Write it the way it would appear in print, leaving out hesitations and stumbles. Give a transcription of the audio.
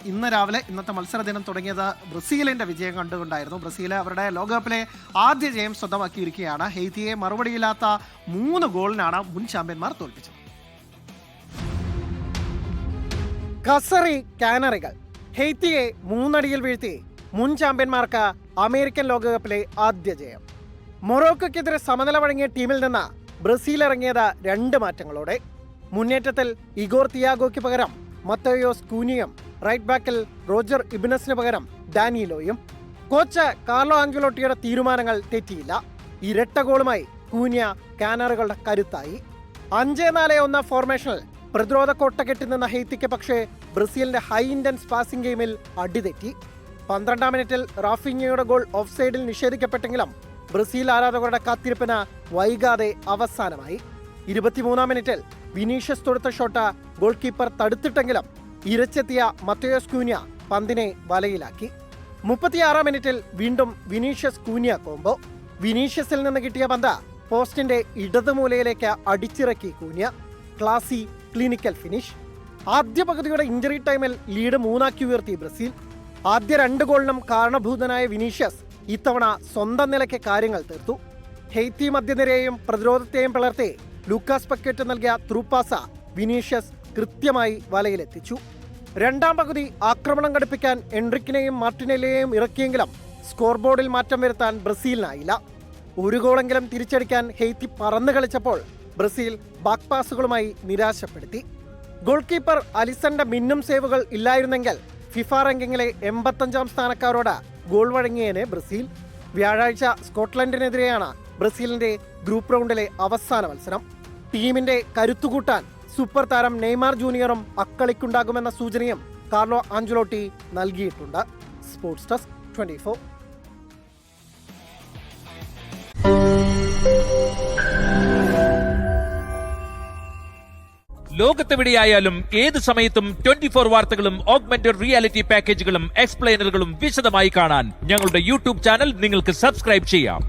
ഇന്ന് രാവിലെ ഇന്നത്തെ മത്സര ദിനം തുടങ്ങിയത് ബ്രസീലിന്റെ വിജയം കണ്ടുകൊണ്ടായിരുന്നു. ബ്രസീൽ അവരുടെ ലോകകപ്പിലെ ആദ്യ ജയം സ്വന്തമാക്കിയിരിക്കുകയാണ്. ഹെയ്ത്തിയെ മറുപടിയില്ലാത്ത 3 ഗോളിനാണ് മുൻ ചാമ്പ്യന്മാർ തോൽപ്പിച്ചത്. ഖസറി കാനറികൾ ഹെയ്ത്തിയെ 3 അടിയിൽ വീഴ്ത്തി മുൻ ചാമ്പ്യന്മാർക്ക് അമേരിക്കൻ ലോകകപ്പിലെ ആദ്യ ജയം. മൊറോക്കോയ്ക്കെതിരെ സമനില വഴങ്ങിയ ടീമിൽ നിന്ന് ബ്രസീൽ ഇറങ്ങിയത് 2 മാറ്റങ്ങളോടെ. മുന്നേറ്റത്തിൽ ഇഗോർ തിയാഗോയ്ക്ക് പകരം മത്തയോസ് കൂനിയും റൈറ്റ് ബാക്കിൽ റോജർ ഇബിനസിന് പകരം ഡാനിലോയും. കോച്ച് കാർലോ ആഞ്ചലോട്ടിയുടെ തീരുമാനങ്ങൾ തെറ്റിയില്ല. ഇരട്ട ഗോളുമായി കൂനിയ കാനറുകളുടെ കരുത്തായി. 5-4-1 ഫോർമേഷനിൽ പ്രതിരോധ കോട്ട കെട്ടി നിന്ന ഹെയ്ത്തിക്ക് പക്ഷേ ബ്രസീലിന്റെ ഹൈ ഇന്റൻസ് പാസിംഗ് ഗെയിമിൽ അടിതെറ്റി. 12-ാം മിനിറ്റിൽ റാഫിഞ്ഞയുടെ ഗോൾ ഓഫ് സൈഡിൽ നിഷേധിക്കപ്പെട്ടെങ്കിലും ബ്രസീൽ ആരാധകരുടെ കാത്തിരിപ്പിന് വൈകാതെ അവസാനമായി. 23-ാം മിനിറ്റിൽ വിനീഷ്യസ് തൊടുത്ത ഷോട്ട് ഗോൾ കീപ്പർ തടുത്തിട്ടെങ്കിലും ഇരച്ചെത്തിയ മത്തയോസ് കൂനിയ പന്തിനെ വലയിലാക്കി. 36-ാം മിനിറ്റിൽ വീണ്ടും വിനീഷ്യസ് കൂനിയ കോംബോ. വിനീഷ്യസിൽ നിന്ന് കിട്ടിയ പന്ത് പോസ്റ്റിന്റെ ഇടതുമൂലയിലേക്ക് അടിച്ചിറക്കി കൂനിയ. ക്ലാസി ക്ലിനിക്കൽ ഫിനിഷ്. ആദ്യ പകുതിയുടെ ഇഞ്ചറി ടൈമിൽ ലീഡ് 3 ഉയർത്തി ബ്രസീൽ. ആദ്യ 2 ഗോളിനും കാരണഭൂതനായ വിനീഷ്യസ് ഇത്തവണ സ്വന്തം നിലയ്ക്ക് കാര്യങ്ങൾ തീർത്തു. ഹെയ്ത്തി മധ്യനിരയെയും പ്രതിരോധത്തെയും പിളർത്തി ലൂക്കാസ് പക്കേറ്റ് നൽകിയ ത്രൂപ്പാസ വിനീഷ്യസ് കൃത്യമായി വലയിലെത്തിച്ചു. 2ാം പകുതി ആക്രമണം ഘടിപ്പിക്കാൻ എൻട്രിക്കിനെയും മാർട്ടിനെല്ലയെയും ഇറക്കിയെങ്കിലും സ്കോർ ബോർഡിൽ മാറ്റം വരുത്താൻ ബ്രസീലിനായില്ല. 1 ഗോളെങ്കിലും തിരിച്ചടിക്കാൻ ഹെയ്ത്തി പറന്നു കളിച്ചപ്പോൾ ബ്രസീൽ ബാക്ക് പാസുകളുമായി നിരാശപ്പെടുത്തി. ഗോൾ കീപ്പർ അലിസന്റെ മിന്നും സേവുകൾ ഇല്ലായിരുന്നെങ്കിൽ ഫിഫ റാങ്കിങ്ങിലെ 85-ാം സ്ഥാനക്കാരോട് ഗോൾ വഴങ്ങിയേനെ ബ്രസീൽ. വ്യാഴാഴ്ച സ്കോട്ട്ലൻഡിനെതിരെയാണ് ബ്രസീലിന്റെ ഗ്രൂപ്പ് റൗണ്ടിലെ അവസാന മത്സരം. ടീമിന്റെ കരുത്തുകൂട്ടാൻ സൂപ്പർ താരം നെയ്മാർ ജൂനിയറും അക്കളിക്കുണ്ടാകുമെന്ന സൂചനയും കാർലോ ആഞ്ചലോട്ടി നൽകിയിട്ടുണ്ട്. Sports desk 24. ലോകത്തെവിടെയായാലും ഏത് സമയത്തും 24 വാർത്തകളും ഓഗ്മെന്റഡ് റിയാലിറ്റി പാക്കേജുകളും എക്സ്പ്ലെയിനറുകളും വിശദമായി കാണാൻ ഞങ്ങളുടെ യൂട്യൂബ് ചാനൽ നിങ്ങൾക്ക് സബ്സ്ക്രൈബ് ചെയ്യാം.